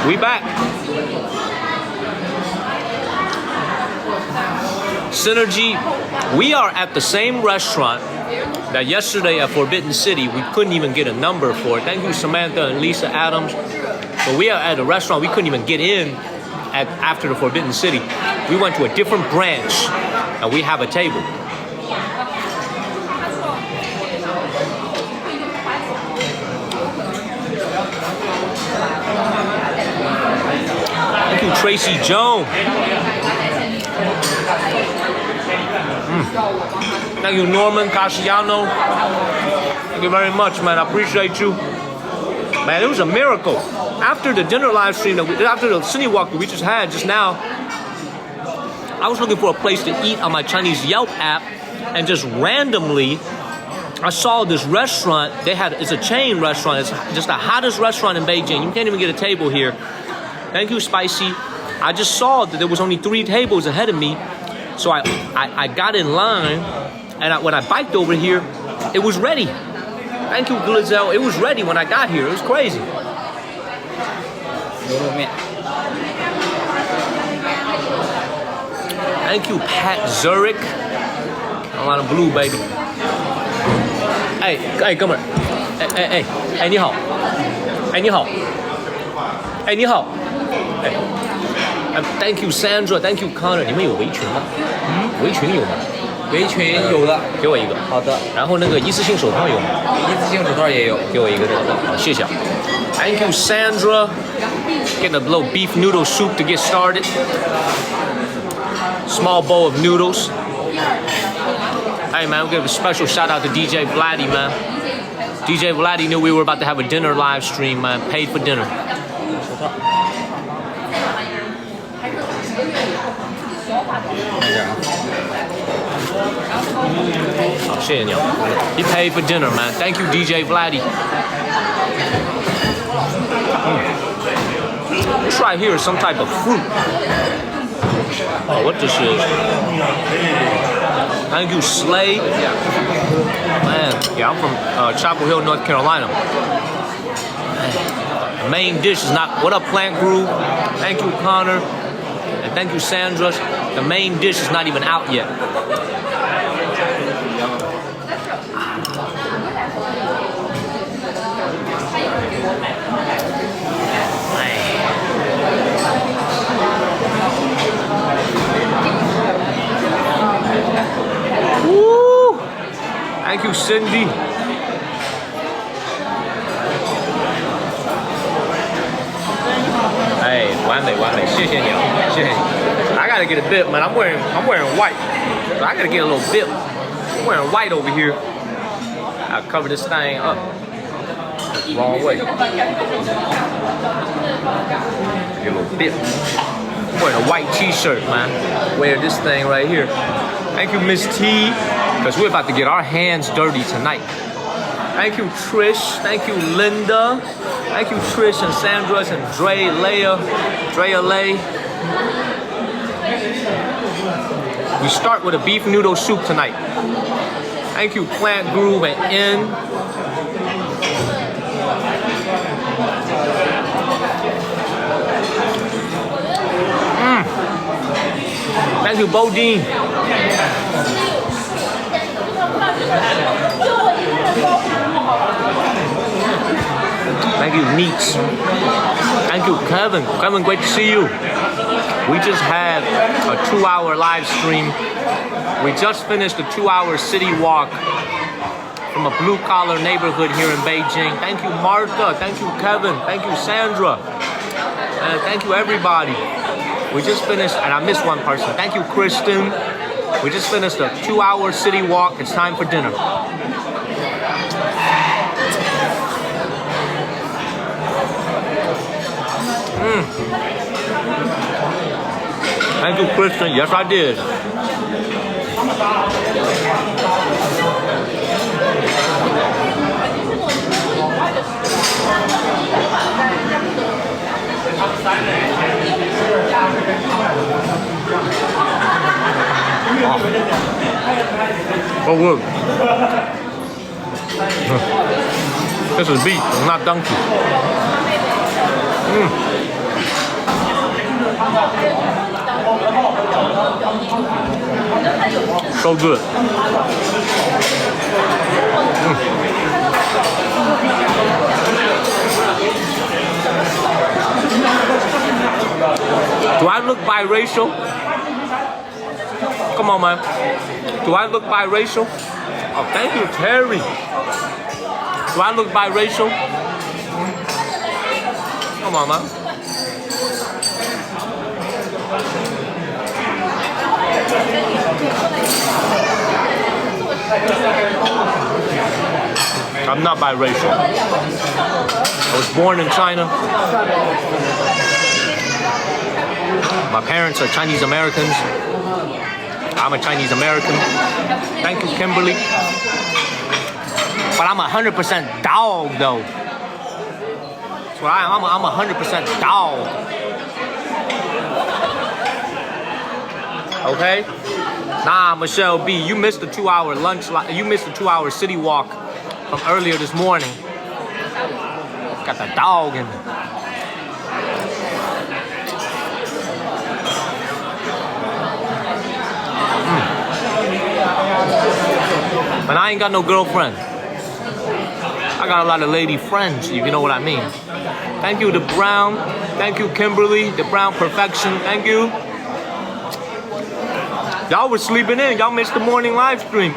We back. Synergy. We are at the same restaurant that yesterday at Forbidden City we couldn't even get a number for. Thank you, Samantha and Lisa Adams. But we are at a restaurant we couldn't even get in after the Forbidden City. We went to a different branch and we have a table. Thank you, Tracy Joan. Thank you, Norman Casciano. Thank you very much, man. I appreciate you. Man, it was a miracle. After the dinner live stream, after the city walk that we just had just now, I was looking for a place to eat on my Chinese Yelp app, and just randomly, I saw this restaurant. It's a chain restaurant. It's just the hottest restaurant in Beijing. You can't even get a table here. Thank you, Spicy. I just saw that there was only 3 tables ahead of me. So I got in line, and when I biked over here, it was ready. Thank you, Glizelle. It was ready when I got here. It was crazy. Thank you, Pat Zurich. Carolina Blue, baby. Hey, come here. Hey, 你好. Hey, 你好. Hey, 你好. Hey. Thank you, Sandra. Thank you, Connor. 你们有围裙吗？围裙有吗？围裙有的，给我一个。好的。然后那个一次性手套有吗？一次性手套也有，给我一个。好，谢谢。Thank you, Sandra. Getting a little beef noodle soup to get started. Small bowl of noodles. Hey man, we'll give a special shout out to DJ Vladdy, man. DJ Vladdy knew we were about to have a dinner live stream, man. Paid for dinner. 好，谢谢你哦。He paid for dinner, man. Thank you, DJ Vladdy. This right here is some type of fruit. Oh, what this is? Thank you, Slay. Man, yeah, I'm from Chapel Hill, North Carolina. The main dish is not. What up, Plant Groove? Thank you, Connor. And thank you, Sandra. The main dish is not even out yet. Woo! Thank you, Cindy. Hey, 完美，谢谢你哦，谢谢你。I gotta get a bib, man. I'm wearing white, so I gotta get a little bib. I'm wearing white over here. I'll cover this thing up. Wrong way. Get a little bib. I'm wearing a white t-shirt, man. Wear this thing right here. Thank you, Miss T, because we're about to get our hands dirty tonight. Thank you, Trish. Thank you, Linda. Thank you, Trish and Sandra and Drea Lay. We start with a beef noodle soup tonight. Thank you, Plant Groove and N. Thank you, Bodine. Thank you, Neats. Thank you, Kevin. Kevin, great to see you. We just had a 2-hour live stream. We just finished a 2-hour city walk from a blue-collar neighborhood here in Beijing. Thank you, Martha. Thank you, Kevin. Thank you, Sandra. And thank you, everybody. We just finished, and I missed one person. Thank you, Kristen. We just finished a 2-hour city walk. It's time for dinner. Thank you, Kristen. Yes, I did. Oh, good. This is beef, not donkey. So good. Do I look biracial? Come on, man. Do I look biracial? Oh, thank you, Terry. Do I look biracial? Come on, man. I'm not biracial. I was born in China. My parents are Chinese Americans. I'm a Chinese American. Thank you, Kimberly. But I'm 100% dog, though. That's what I am. I'm 100% dog. Okay? Nah, Michelle B, you missed the 2-hour lunch. You missed the 2-hour city walk from earlier this morning. Got the dog in me. But I ain't got no girlfriend. I got a lot of lady friends, if you know what I mean. Thank you, The Brown. Thank you, Kimberly. The Brown Perfection. Thank you. Y'all were sleeping in. Y'all missed the morning live stream.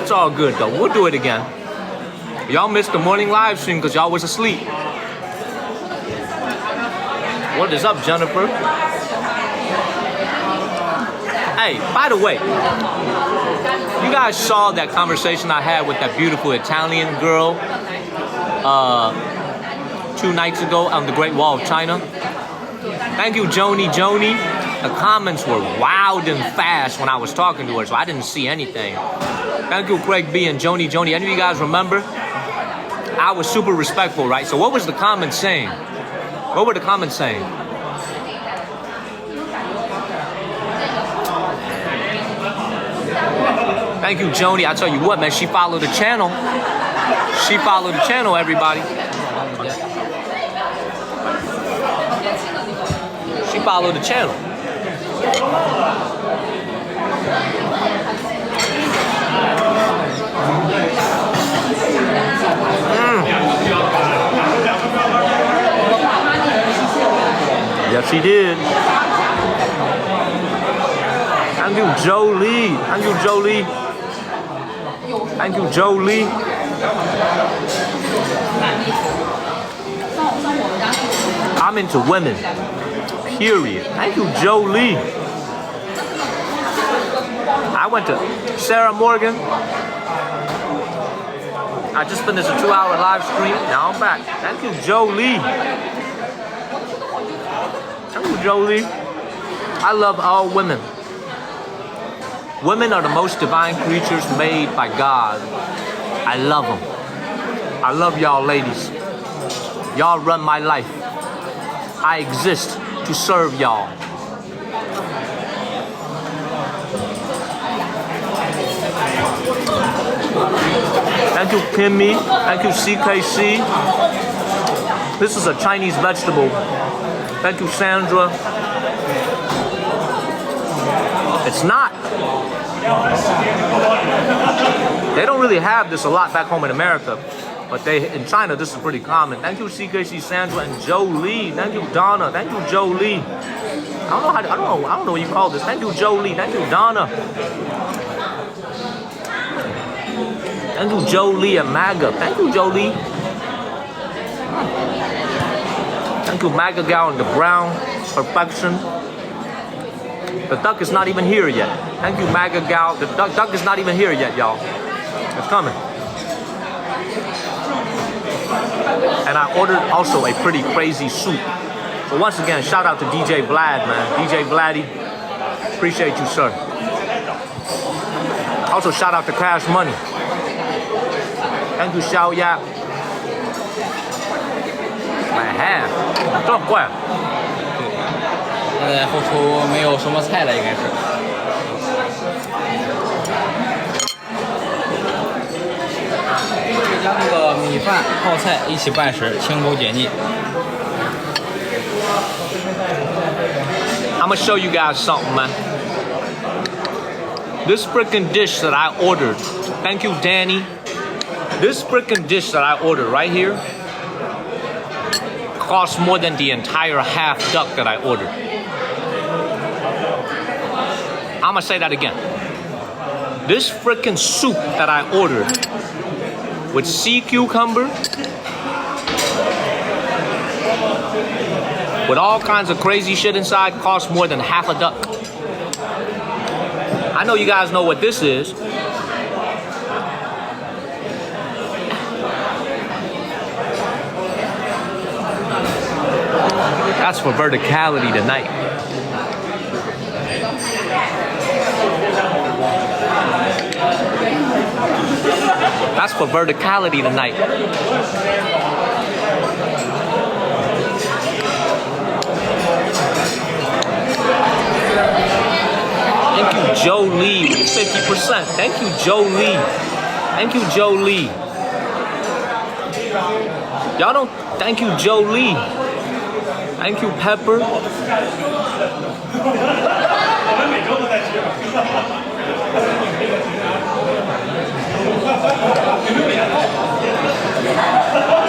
It's all good, though. We'll do it again. Y'all missed the morning live stream because y'all was asleep. What is up, Jennifer? Hey, by the way, you guys saw that conversation I had with that beautiful Italian girl 2 nights ago on the Great Wall of China. Thank you, Joni. The comments were wild and fast when I was talking to her, so I didn't see anything. Thank you, Craig B and Joni. Any of you guys remember? I was super respectful, right? So what was the comments saying? What were the comments saying? Thank you, Joni. I tell you what, man, she followed the channel. She followed the channel, everybody. She followed the channel. Yes, she did. Thank you, Jolie. Thank you, Jolie. Thank you, Jolie. I'm into women. Period. Thank you, Jolie. I went to Sarah Morgan. I just finished a 2-hour live stream. Now I'm back. Thank you, Jolie. Thank you, Jolie. I love all women. Women are the most divine creatures made by God. I love them. I love y'all ladies. Y'all run my life. I exist to serve y'all. Thank you, Kimmy. Thank you, CKC. This is a Chinese vegetable. Thank you, Sandra. It's not. They don't really have this a lot back home in America, but in China this is pretty common. Thank you, CKC, Sandra, and Jolie. Thank you, Donna. Thank you, Jolie. I don't know what you call this. Thank you, Jolie. Thank you, Donna. Thank you, Jolie and MAGA. Thank you, Jolie. Thank you, MAGA gal and the Brown Perfection. The duck is not even here yet. Thank you, MAGA gal. The duck is not even here yet, y'all. It's coming. And I ordered also a pretty crazy soup. So once again, shout out to DJ Vlad, man. DJ Vladdy. Appreciate you, sir. Also shout out to Cash Money. Thank you, Xiao Yap. My hand. 这么怪。现在后厨没有什么菜了，应该是。会将那个米饭、泡菜一起拌食，清口解腻。I'm gonna show you guys something, man. This freaking dish that I ordered, thank you, Danny. This freaking dish that I ordered right here cost more than the entire half duck that I ordered. I'm gonna say that again. This freaking soup that I ordered with sea cucumber, with all kinds of crazy shit inside, cost more than half a duck. I know you guys know what this is. That's for verticality tonight. That's for verticality tonight. Thank you, Joe Lee, 50%. Thank you, Joe Lee. Thank you, Joe Lee. Y'all don't, thank you, Joe Lee. Thank you, Pepper.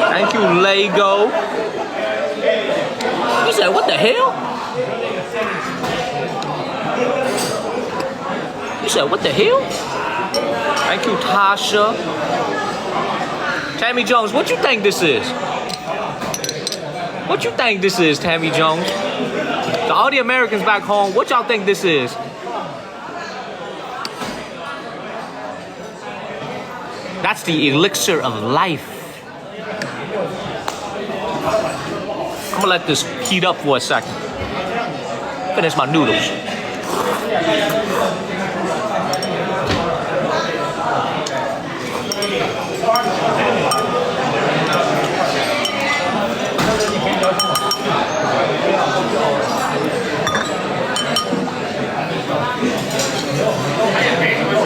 Thank you, Lego. You said, what the hell? You said, what the hell? Thank you, Tasha. Tammy Jones, what you think this is? What you think this is, Tammy Jones? To all the Americans back home, what y'all think this is? That's the elixir of life. I'm gonna let this heat up for a second. Finish my noodles.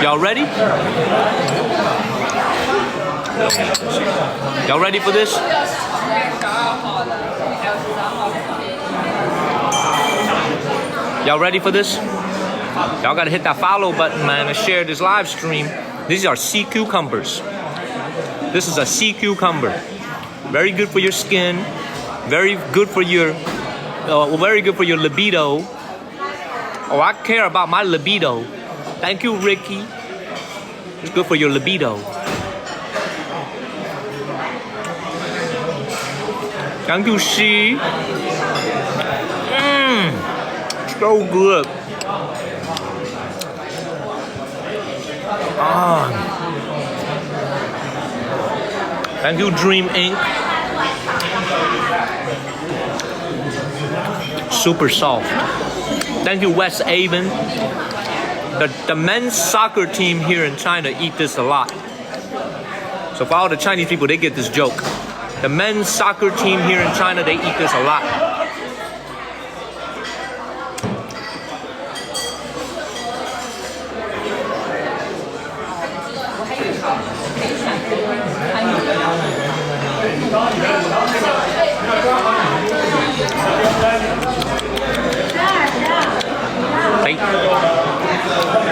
Y'all ready? Y'all ready for this? Y'all ready for this? Y'all gotta hit that follow button, man, and share this live stream. These are sea cucumbers. This is a sea cucumber. Very good for your skin. Very good for your, very good for your libido. Oh, I care about my libido. Thank you, Ricky. It's good for your libido. Thank you, She. So good. Thank you, Dream Inc. Super soft. Thank you, Wes Avon. The men's soccer team here in China eat this a lot. So for all the Chinese people, they get this joke. The men's soccer team here in China, they eat this a lot.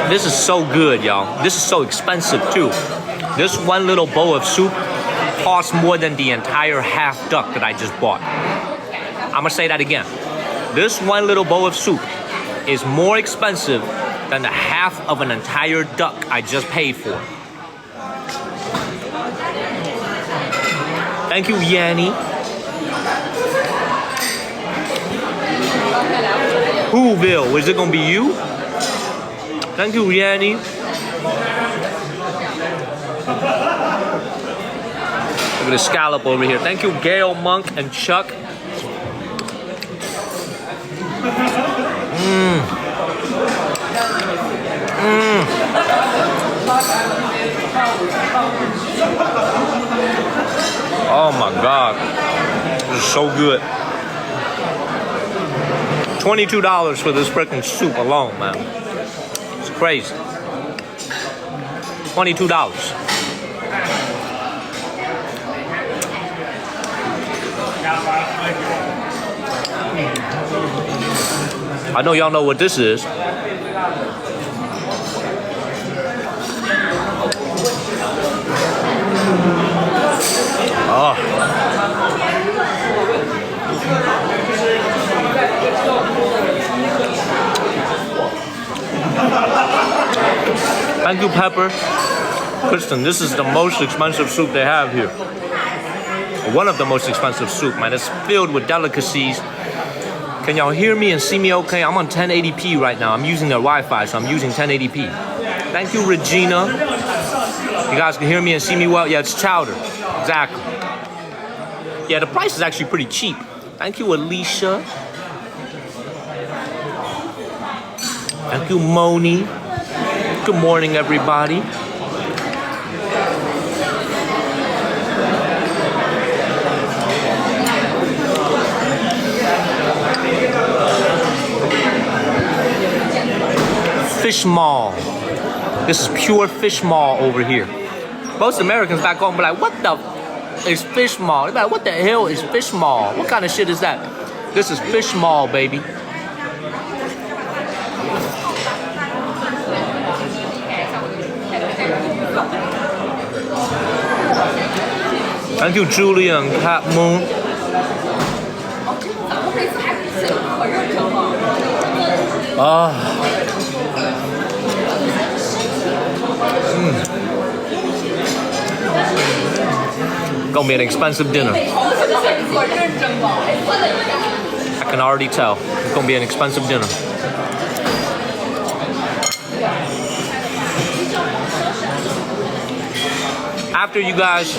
This is so good, y'all. This is so expensive too. This one little bowl of soup costs more than the entire half duck that I just bought. I'm gonna say that again. This one little bowl of soup is more expensive than the half of an entire duck I just paid for. Thank you, Yanni. Whoville, is it gonna be you? Thank you, Yanni. Look at the scallop over here. Thank you, Gail, Monk, and Chuck. Oh my God, this is so good. $22 for this freaking soup alone, man. It's crazy. $22. I know y'all know what this is. Oh. Thank you, Pepper. Kristen, this is the most expensive soup they have here. One of the most expensive soup, man. It's filled with delicacies. Can y'all hear me and see me okay? I'm on 1080p right now. I'm using their Wi-Fi, so I'm using 1080p. Thank you, Regina. You guys can hear me and see me well? Yeah, it's chowder. Exactly. Yeah, the price is actually pretty cheap. Thank you, Alicia. Thank you, Moni. Good morning, everybody. Fish maw. This is pure fish maw over here. Most Americans back home be like, what the is fish maw? They're like, what the hell is fish maw? What kind of shit is that? This is fish maw, baby. Thank you, Julia and Cat Moon. Gonna be an expensive dinner. I can already tell. It's gonna be an expensive dinner. After you guys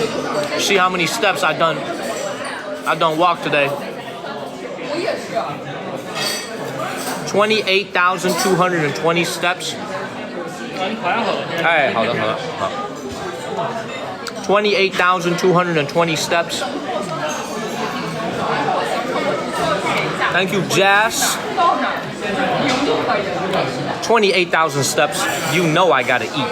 see how many steps I done walk today. 28,220 steps. 哎，好的，好的，好。28,220 steps. Thank you, Jazz. 28,000 steps. You know I gotta eat.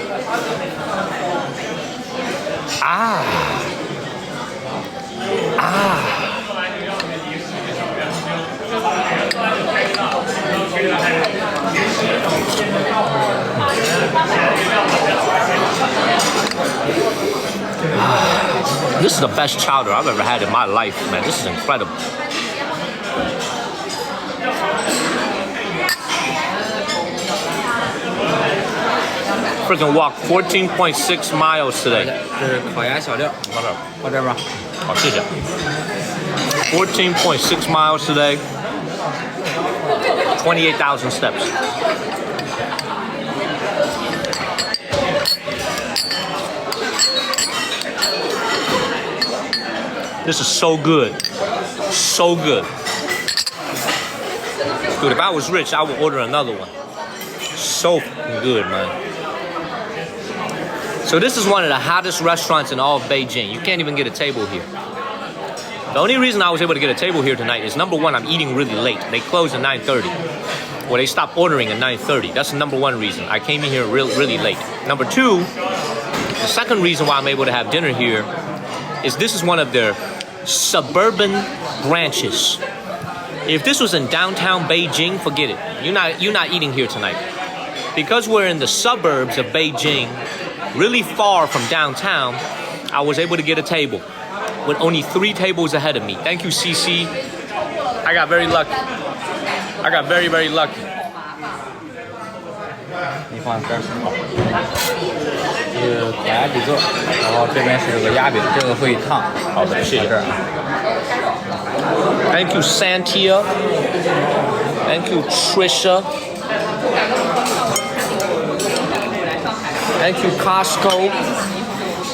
This is the best chowder I've ever had in my life, man. This is incredible. Freaking walked 14.6 miles today. 这是烤鸭小料，放这儿吧。好，谢谢。14.6 miles today. 28,000 steps. This is so good. So good. Dude, if I was rich, I would order another one. So good, man. So this is one of the hottest restaurants in all of Beijing. You can't even get a table here. The only reason I was able to get a table here tonight is, number one, I'm eating really late. They close at 9:30. Well, they stopped ordering at 9:30. That's the number one reason. I came in here really late. Number two, the second reason why I'm able to have dinner here is this is one of their suburban branches. If this was in downtown Beijing, forget it. You're not eating here tonight. Because we're in the suburbs of Beijing, really far from downtown, I was able to get a table with only 3 tables ahead of me. Thank you, CC. I got very lucky. I got very lucky. 你放这儿好。这是烤鸭底座，然后这边是个鸭饼，这个会烫。好的，谢谢。这儿。Thank you, Santia. Thank you, Trisha. Thank you, Costco.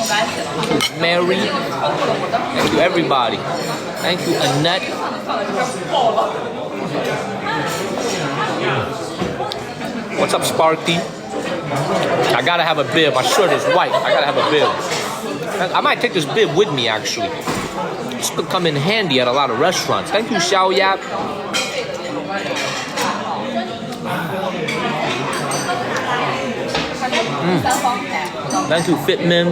Thank you, Mary. Thank you, everybody. Thank you, Annette. What's up, Sparky? I gotta have a bib. My shirt is white. I gotta have a bib. I might take this bib with me, actually. This could come in handy at a lot of restaurants. Thank you, Xiao Yap. Thank you, Fitman.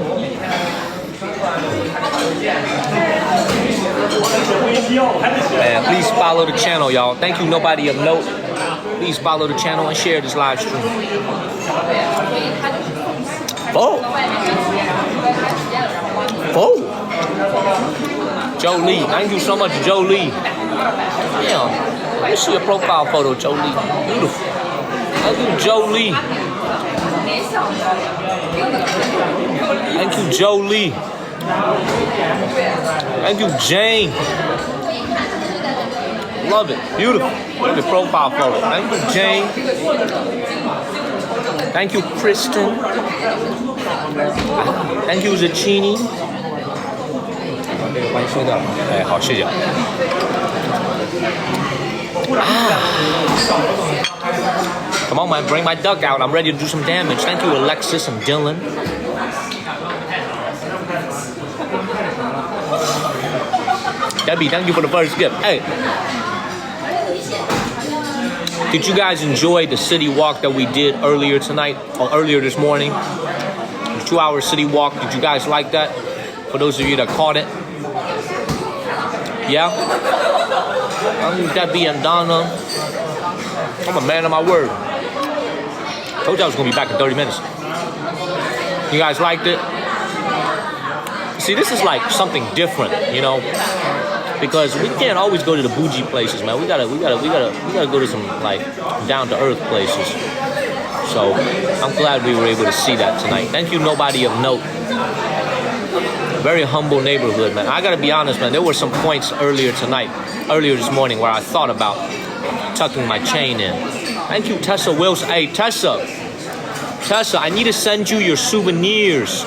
Man, please follow the channel, y'all. Thank you, nobody of note. please follow the channel and share this live stream. Oh. Joe Lee, thank you so much, Joe Lee. Yeah, let me see your profile photo, Joe Lee. Beautiful. Thank you, Joe Lee. Thank you, Joe Lee. Thank you, Jane. Love it. Beautiful. Look at the profile photo. Thank you, Jane. Thank you, Kristen. Thank you, Zacchini. 这个帮你收掉。哎，好，谢谢。Come on, man, bring my duck out. I'm ready to do some damage. Thank you, Alexis and Dylan. Debbie, thank you for the first gift. Hey, did you guys enjoy the city walk that we did earlier tonight or earlier this morning? The 2-hour city walk. Did you guys like that? For those of you that caught it. Yeah? Debbie and Donna. I'm a man of my word. Told you I was going to be back in 30 minutes. You guys liked it? See, this is like something different, you know? Because we can't always go to the bougie places, man. We gotta go to some like down-to-earth places. So I'm glad we were able to see that tonight. Thank you, nobody of note. Very humble neighborhood, man. I gotta be honest, man. There were some points earlier this morning, where I thought about tucking my chain in. Thank you, Tessa Wilson. Hey, Tessa, I need to send you your souvenirs.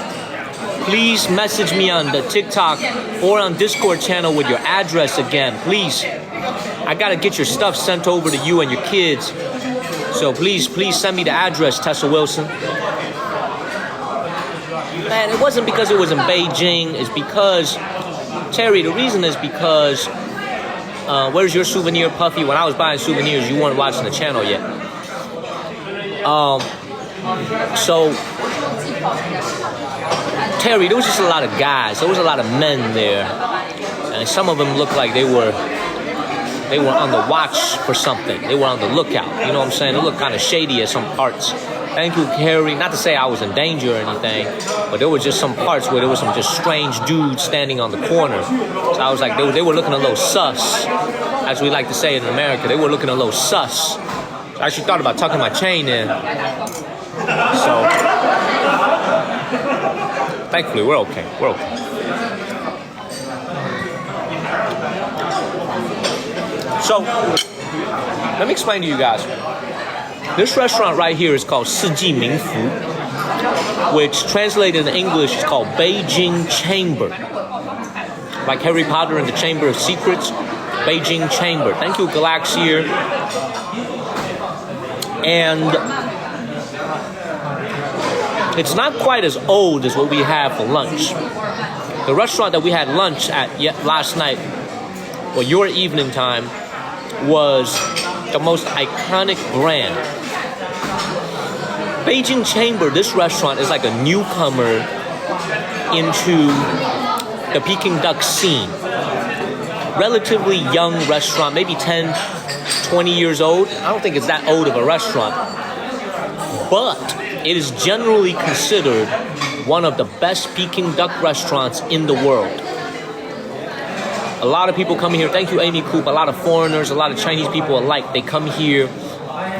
Please message me on the TikTok or on Discord channel with your address again, please. I gotta get your stuff sent over to you and your kids. So please send me the address, Tessa Wilson. Man, it wasn't because it was in Beijing. It's because, Terry, the reason is because, where's your souvenir, Puffy? When I was buying souvenirs, you weren't watching the channel yet. So, Terry, there was just a lot of guys. There was a lot of men there. And some of them looked like they were on the watch for something. They were on the lookout. You know what I'm saying? They looked kind of shady at some parts. Thank you, Carrie. Not to say I was in danger or anything, but there were just some parts where there was some just strange dudes standing on the corner. So I was like, they were looking a little sus, as we like to say in America. They were looking a little sus. So I actually thought about tucking my chain in. So, thankfully, we're okay. We're okay. So, let me explain to you guys. This restaurant right here is called 四季民福, which translated in English is called Beijing Chamber. Like Harry Potter and the Chamber of Secrets, Beijing Chamber. Thank you, Galaxier. And it's not quite as old as what we have for lunch. The restaurant that we had lunch at last night, or your evening time, was the most iconic brand. Beijing Chamber, this restaurant is like a newcomer into the Peking Duck scene. Relatively young restaurant, maybe 10, 20 years old. I don't think it's that old of a restaurant. But it is generally considered one of the best Peking Duck restaurants in the world. A lot of people come here. Thank you, Amy Coop. A lot of foreigners, a lot of Chinese people alike. They come here.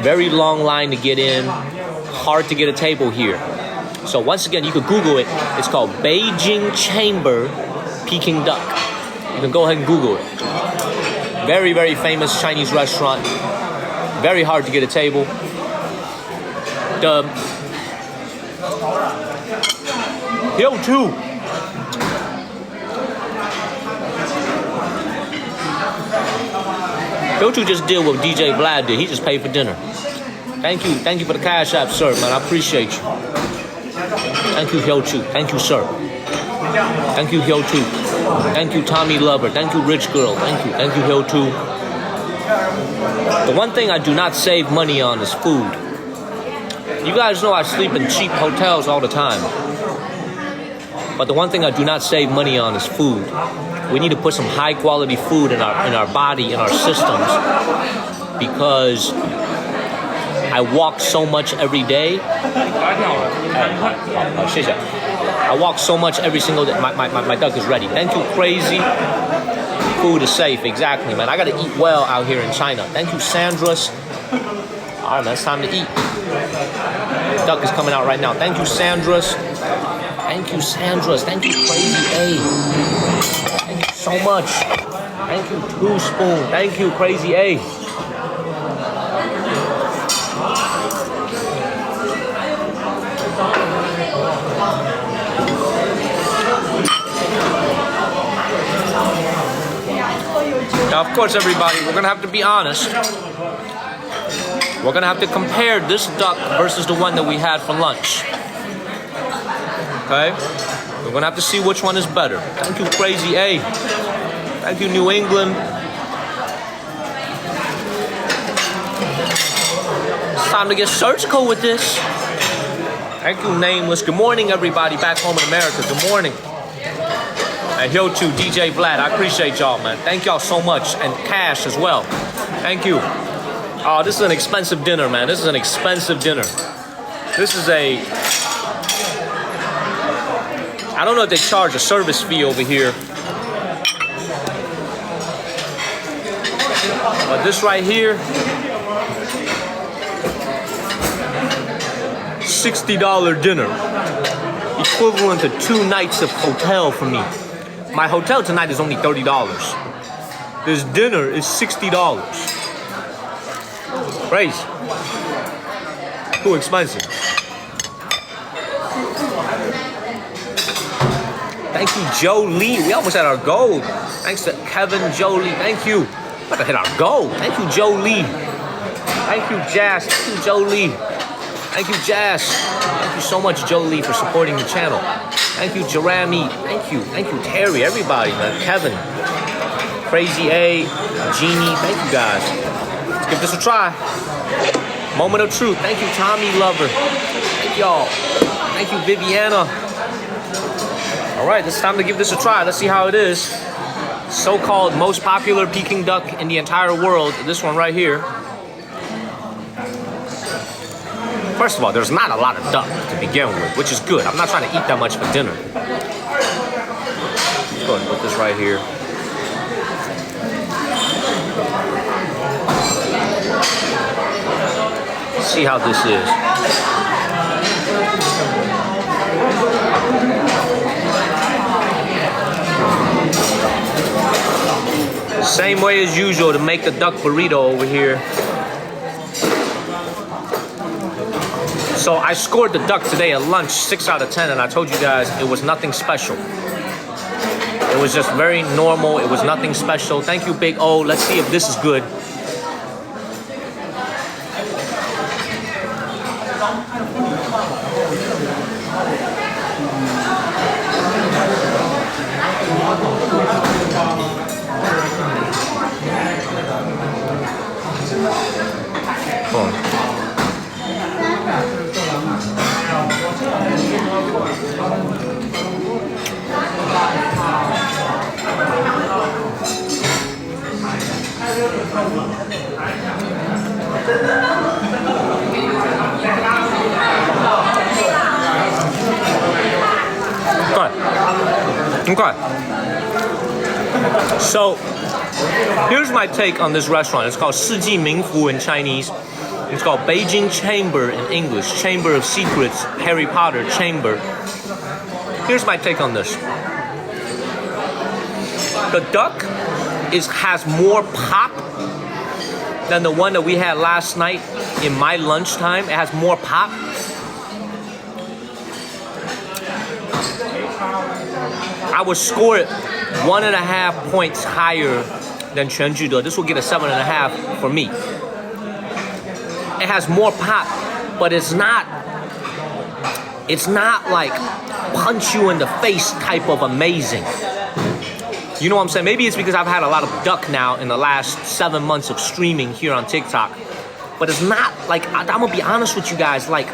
Very long line to get in. Hard to get a table here. So once again, you could Google it. It's called Beijing Chamber Peking Duck. You can go ahead and Google it. Very, very famous Chinese restaurant. Very hard to get a table. Yo, too. Don't you just deal with DJ Vlad did. He just paid for dinner. Thank you for the cash app, sir, man. I appreciate you. Thank you, Hyo Chu. Thank you, sir. Thank you, Hyo Chu. Thank you, Tommy Lover. Thank you, Rich Girl. Thank you, Hyo Chu. The one thing I do not save money on is food. You guys know I sleep in cheap hotels all the time. But the one thing I do not save money on is food. We need to put some high quality food in our body, in our systems. because I walk so much every day. I walk so much every single day. My duck is ready. Thank you, Crazy. Food is safe, exactly, man. I gotta eat well out here in China. Thank you, Sandra's. All right, man, it's time to eat. Duck is coming out right now. Thank you, Sandra's. Thank you, Sandra's. Thank you, Crazy A. Thank you so much. Thank you, Two Spoon. Thank you, Crazy A. Now, of course, everybody, we're gonna have to be honest. We're gonna have to compare this duck versus the one that we had for lunch. Okay? We're gonna have to see which one is better. Thank you, Crazy A. Thank you, New England. It's time to get surgical with this. Thank you, Nameless. Good morning, everybody back home in America. Good morning. And Hill 2, DJ Vlad, I appreciate y'all, man. Thank y'all so much. And Cash as well. Thank you. Oh, this is an expensive dinner, man. This is an expensive dinner. This is a... I don't know if they charge a service fee over here. But this right here... $60 dinner. Equivalent to 2 nights of hotel for me. My hotel tonight is only $30. This dinner is $60. Crazy. Too expensive. Thank you, Joe Lee. We almost had our goal. Thanks to Kevin Joe Lee. Thank you. About to hit our goal. Thank you, Joe Lee. Thank you, Jazz. Thank you, Joe Lee. Thank you, Jazz. Thank you so much, Joe Lee, for supporting the channel. Thank you, Jeremy. Thank you. Thank you, Terry. Everybody, man. Kevin. Crazy A. Jeannie. Thank you, guys. Let's give this a try. Moment of truth. Thank you, Tommy Lover. Thank y'all. Thank you, Viviana. All right, it's time to give this a try. Let's see how it is. So-called most popular Peking duck in the entire world. This one right here. First of all, there's not a lot of duck to begin with, which is good. I'm not trying to eat that much for dinner. Let's go ahead and put this right here. Let's see how this is. Same way as usual to make the duck burrito over here. So I scored the duck today at lunch 6 out of 10, and I told you guys it was nothing special. It was just very normal. It was nothing special. Thank you, Big O. Let's see if this is good. Okay. So, here's my take on this restaurant. It's called 世纪名府 in Chinese. It's called Beijing Chamber in English. Chamber of Secrets, Harry Potter Chamber. Here's my take on this. The duck has more pop than the one that we had last night in my lunchtime. It has more pop. I would score it 1.5 points higher than Quan Ju De. This will get a 7.5 for me. It has more pop, but it's not like punch you in the face type of amazing. You know what I'm saying? Maybe it's because I've had a lot of duck now in the last 7 months of streaming here on TikTok. But it's not like, I'm gonna be honest with you guys, like,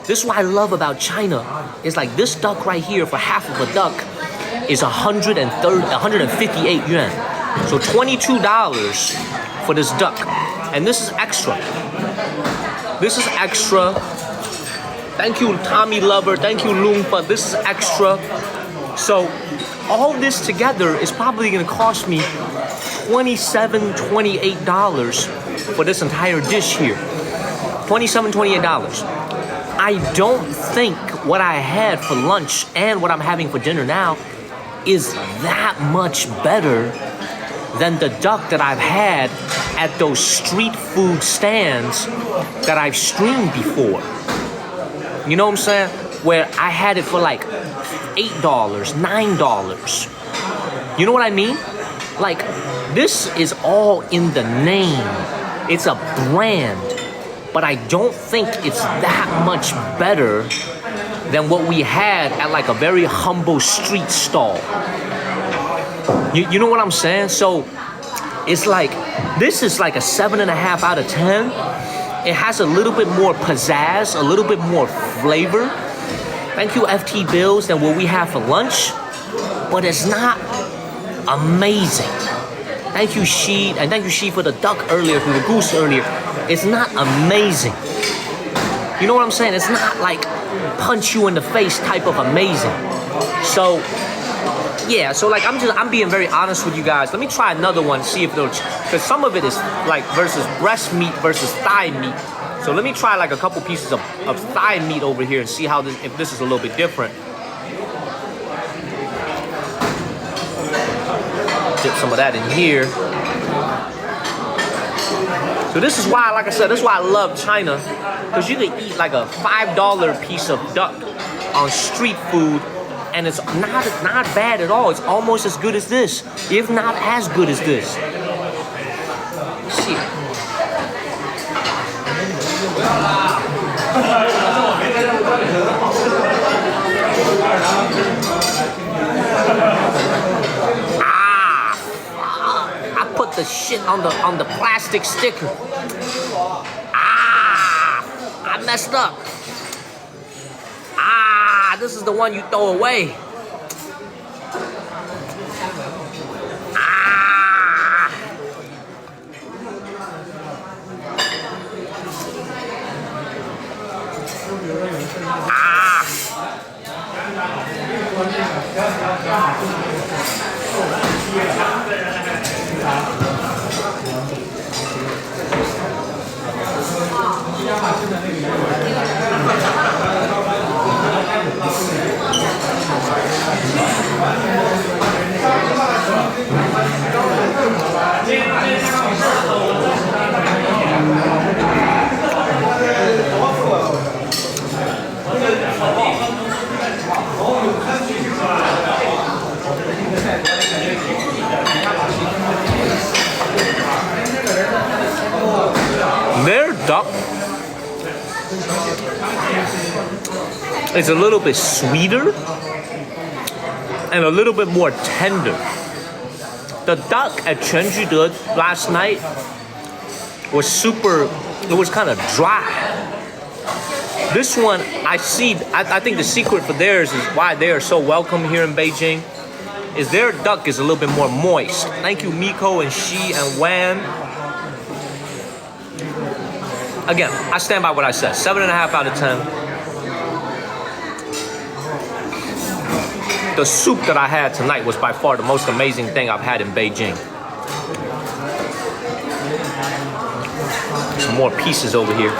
this is what I love about China. Is like this duck right here for half of a duck is 158 yuan. So $22 for this duck. And this is extra. This is extra. Thank you, Tommy Lover. Thank you, Loompa. This is extra. So all this together is probably gonna cost me $27, $28 for this entire dish here. $27, $28. I don't think what I had for lunch and what I'm having for dinner now is that much better than the duck that I've had at those street food stands that I've streamed before. You know what I'm saying? Where I had it for like $8, $9. You know what I mean? Like, this is all in the name. It's a brand. But I don't think it's that much better than what we had at like a very humble street stall. You know what I'm saying? So it's like, this is like a 7.5 out of 10. It has a little bit more pizzazz, a little bit more flavor. Thank you, FT Bills, than what we have for lunch. But it's not amazing. Thank you, She, and thank you, She, for the duck earlier, for the goose earlier. It's not amazing. You know what I'm saying? It's not like punch you in the face type of amazing. So, yeah, so like I'm being very honest with you guys. Let me try another one, see if it'll, because some of it is like versus breast meat versus thigh meat. So let me try like a couple pieces of thigh meat over here and see how this, if this is a little bit different. Dip some of that in here. So this is why, like I said, this is why I love China, because you can eat like a $5 piece of duck on street food, and it's not bad at all. It's almost as good as this, if not as good as this. Let's see. I put the shit on the plastic sticker. I messed up. This is the one you throw away. Their duck is a little bit sweeter and a little bit more tender. The duck at Chenjude last night was it was kind of dry. This one, I think the secret for theirs is why they are so welcome here in Beijing, is their duck is a little bit more moist. Thank you, Miko and Shi and Wan. Again, I stand by what I said. 7.5 out of 10. The soup that I had tonight was by far the most amazing thing I've had in Beijing. Some more pieces over here.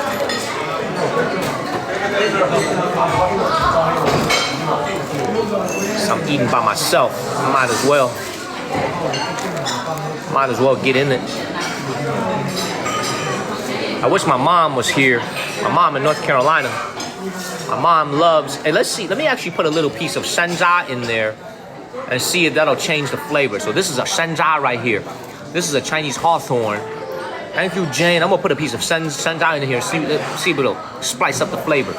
So I'm eating by myself. Might as well get in it. I wish my mom was here. My mom in North Carolina. My mom loves, hey, let's see, let me actually put a little piece of shenjia in there and see if that'll change the flavor. So this is a shenjia right here. This is a Chinese hawthorn. Thank you, Jane. I'm gonna put a piece of shenjia in here, see if it'll spice up the flavor.